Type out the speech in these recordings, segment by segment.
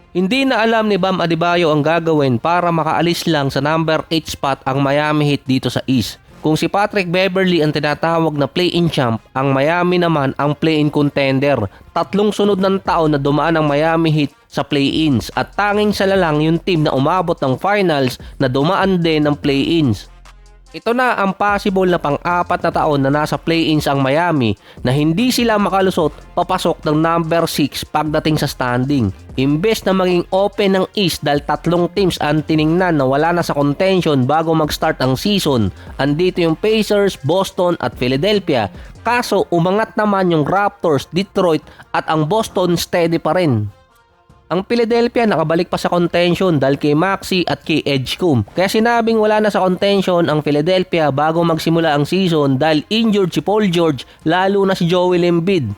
Hindi na alam ni Bam Adebayo ang gagawin para makaalis lang sa number 8 spot ang Miami Heat dito sa East. Kung si Patrick Beverley ang tinatawag na play-in champ, ang Miami naman ang play-in contender. 3 sunod ng taon na dumaan ang Miami Heat sa play-ins at tanging sila lang yung team na umabot ng finals na dumaan din ng play-ins. Ito na ang possible na pang-4 na taon na nasa play-ins ang Miami na hindi sila makalusot papasok ng number 6 pagdating sa standing. Imbes na maging open ng East dahil 3 teams ang tiningnan na wala na sa contention bago mag-start ang season, andito yung Pacers, Boston at Philadelphia. Kaso umangat naman yung Raptors, Detroit at ang Boston steady pa rin. Ang Philadelphia nakabalik pa sa contention dahil kay Maxey at kay Edgecombe. Kaya sinabing wala na sa contention ang Philadelphia bago magsimula ang season dahil injured si Paul George lalo na si Joel Embiid.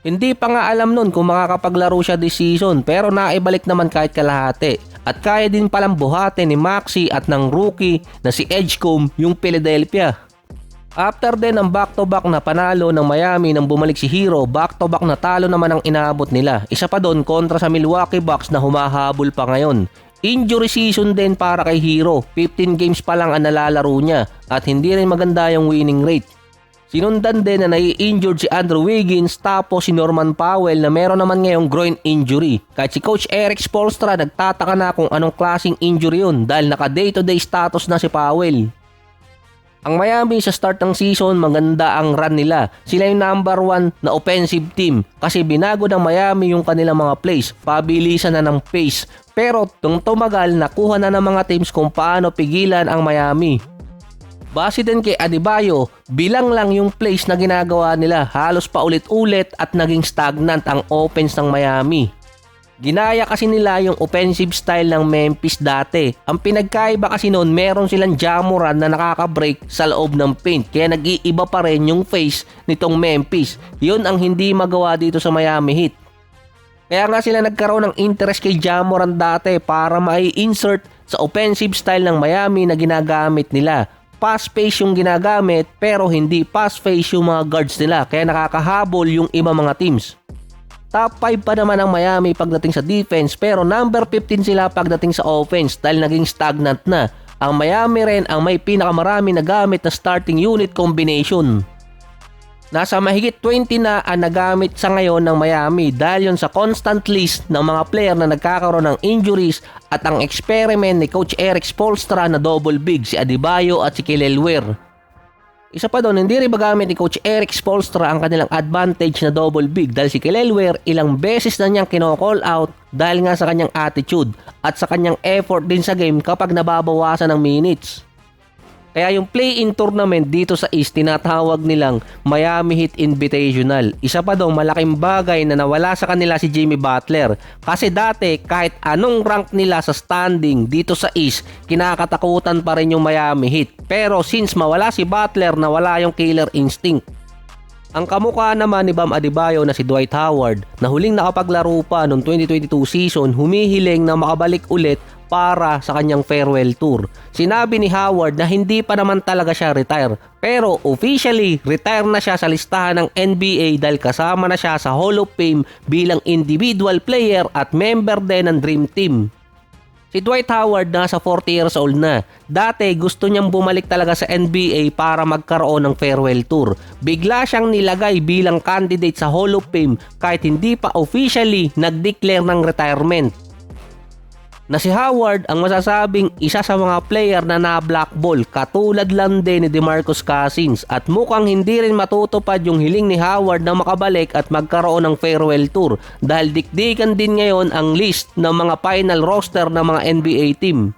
Hindi pa nga alam nun kung makakapaglaro siya this season pero naibalik naman kahit kalahati. At kaya din palang buhatin ni Maxey at ng rookie na si Edgecombe yung Philadelphia. After din ang back-to-back na panalo ng Miami nang bumalik si Hero, back-to-back na talo naman ang inaabot nila. Isa pa doon kontra sa Milwaukee Bucks na humahabol pa ngayon. Injury season din para kay Hero, 15 games pa lang ang nalalaro niya at hindi rin maganda yung winning rate. Sinundan din na nai-injured si Andrew Wiggins tapos si Norman Powell na meron naman ngayong groin injury. Kahit si Coach Erik Spoelstra nagtataka na kung anong klaseng injury yun dahil naka day-to-day status na si Powell. Ang Miami sa start ng season maganda ang run nila. Sila yung number 1 na offensive team kasi binago ng Miami yung kanilang mga plays. Pabilisan na ng pace. Pero tung tumagal nakuha na ng mga teams kung paano pigilan ang Miami. Base din kay Adebayo, bilang lang yung plays na ginagawa nila. Halos paulit-ulit at naging stagnant ang offense ng Miami. Ginaya kasi nila yung offensive style ng Memphis dati. Ang pinagkaiba kasi noon meron silang Ja Morant na nakaka-break sa loob ng paint. Kaya nag-iiba pa rin yung face nitong Memphis. Yun ang hindi magawa dito sa Miami Heat. Kaya nga sila nagkaroon ng interest kay Ja Morant dati para mai-insert sa offensive style ng Miami na ginagamit nila. Fast pace yung ginagamit pero hindi fast pace yung mga guards nila. Kaya nakakahabol yung iba mga teams. Top 5 pa naman ang Miami pagdating sa defense pero number 15 sila pagdating sa offense dahil naging stagnant na. Ang Miami rin ang may pinakamarami na gamit na starting unit combination. Nasa mahigit 20 na ang nagamit sa ngayon ng Miami dahil yun sa constant list ng mga player na nagkakaroon ng injuries at ang experiment ni Coach Erik Spoelstra na double big si Adebayo at si Kelly Oubre. Isa pa doon, hindi rin magamit ni Coach Erik Spoelstra ang kanilang advantage na double big dahil si Kelly Oubre ilang beses na niyang kino-call out dahil nga sa kanyang attitude at sa kanyang effort din sa game kapag nababawasan ng minutes. Kaya yung play-in tournament dito sa East tinatawag nilang Miami Heat Invitational. Isa pa doon, malaking bagay na nawala sa kanila si Jimmy Butler. Kasi dati kahit anong rank nila sa standing dito sa East, kinakatakutan pa rin yung Miami Heat. Pero since mawala si Butler, nawala yung killer instinct. Ang kamukha naman ni Bam Adebayo na si Dwight Howard na huling nakapaglaro pa noong 2022 season, humihiling na makabalik ulit para sa kanyang farewell tour. Sinabi ni Howard na hindi pa naman talaga siya retire pero officially retire na siya sa listahan ng NBA dahil kasama na siya sa Hall of Fame bilang individual player at member din ng Dream Team. Si Dwight Howard nasa 40 years old na. Dati gusto niyang bumalik talaga sa NBA para magkaroon ng farewell tour. Bigla siyang nilagay bilang candidate sa Hall of Fame kahit hindi pa officially nag-declare ng retirement. Na si Howard ang masasabing isa sa mga player na na-blackball katulad lang din ni DeMarcus Cousins at mukhang hindi rin matutupad yung hiling ni Howard na makabalik at magkaroon ng farewell tour dahil dikdikan din ngayon ang list ng mga final roster ng mga NBA team.